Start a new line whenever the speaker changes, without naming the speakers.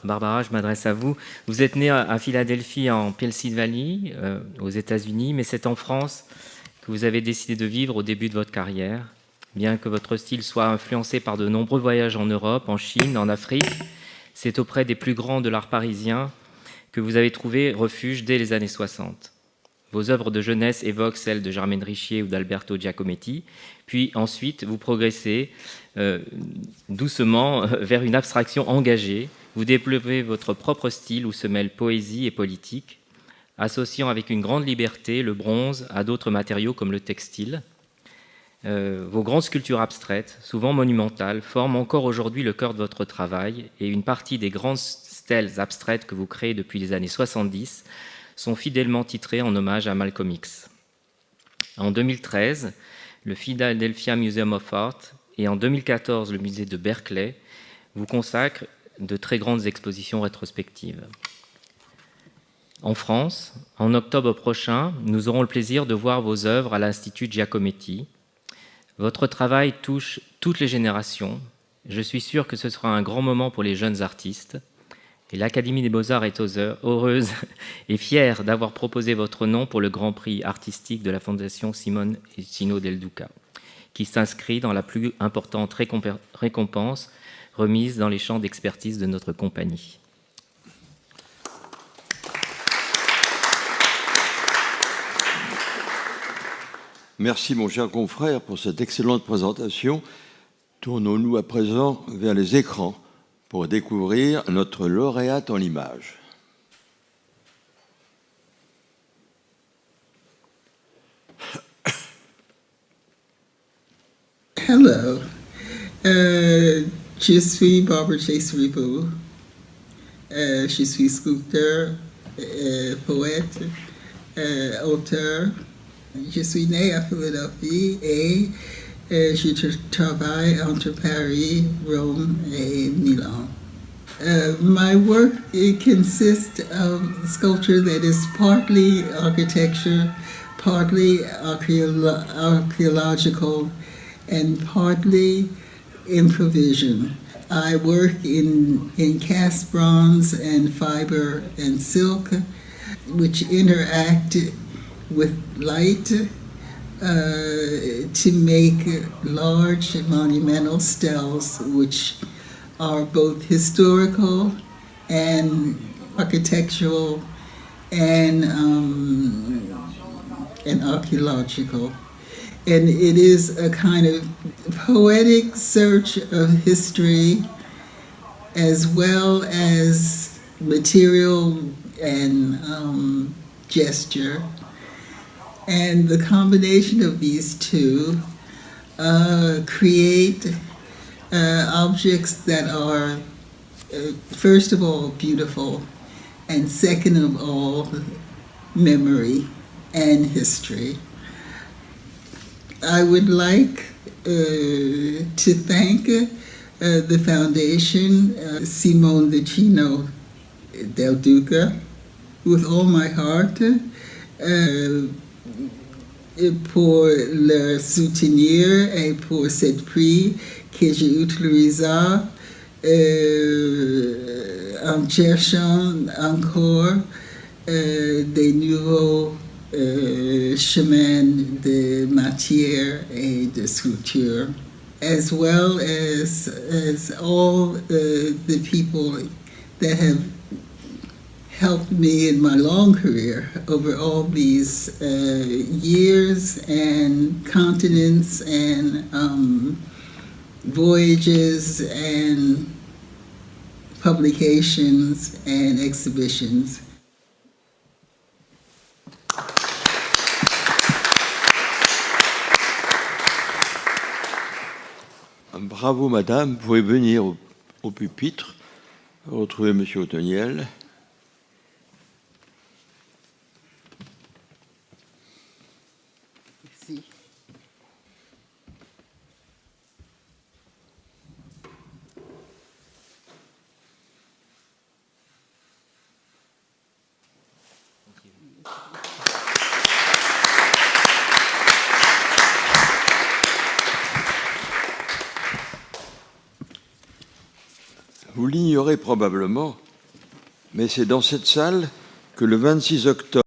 Barbara, je m'adresse à vous. Vous êtes née à Philadelphie, en Pennsylvanie, aux États-Unis, mais c'est en France que vous avez décidé de vivre au début de votre carrière. Bien que votre style soit influencé par de nombreux voyages en Europe, en Chine, en Afrique, c'est auprès des plus grands de l'art parisien que vous avez trouvé refuge dès les années 60. Vos œuvres de jeunesse évoquent celles de Germaine Richier ou d'Alberto Giacometti, puis ensuite vous progressez doucement vers une abstraction engagée. Vous développez votre propre style où se mêlent poésie et politique, associant avec une grande liberté le bronze à d'autres matériaux comme le textile. Vos grandes sculptures abstraites, souvent monumentales, forment encore aujourd'hui le cœur de votre travail, et une partie des grandes stèles abstraites que vous créez depuis les années 70 sont fidèlement titrées en hommage à Malcolm X. En 2013, le Philadelphia Museum of Art et en 2014, le musée de Berkeley vous consacrent de très grandes expositions rétrospectives. En France, en octobre prochain, nous aurons le plaisir de voir vos œuvres à l'Institut Giacometti. Votre travail touche toutes les générations. Je suis sûr que ce sera un grand moment pour les jeunes artistes. Et l'Académie des Beaux-Arts est heureuse et fière d'avoir proposé votre nom pour le Grand Prix artistique de la Fondation Simone et Cino Del Duca, qui s'inscrit dans la plus importante récompense remise dans les champs d'expertise de notre compagnie.
Merci mon cher confrère pour cette excellente présentation. Tournons-nous à présent vers les écrans pour découvrir notre lauréate en images.
Hello, je suis Barbara Chase Ribot. Je suis sculpteur, poète, auteur. Je suis né à Philadelphie et je travaille entre Paris, Rome et Milan. My work, it consists of sculpture that is partly architecture, partly archaeological, and partly improvisation. I work in cast bronze and fiber and silk, which interact with light to make large monumental steles, which are both historical and architectural and archaeological. And it is a kind of poetic search of history as well as material and gesture. And the combination of these two create objects that are, first of all, beautiful, and second of all, memory and history. I would like to thank the foundation, Simone de Cino Del Duca, with all my heart, pour le soutenir et pour cette prix que j'ai utilisé en cherchant encore des nouveaux chemins de matière et de sculpture, as well as all the people that have helped me in my long career over all these years and continents and voyages and publications and exhibitions.
Bravo madame, vous pouvez venir au pupitre, retrouver monsieur Otoniel.
Merci.
Vous l'ignorez probablement, mais c'est dans cette salle que le 26 octobre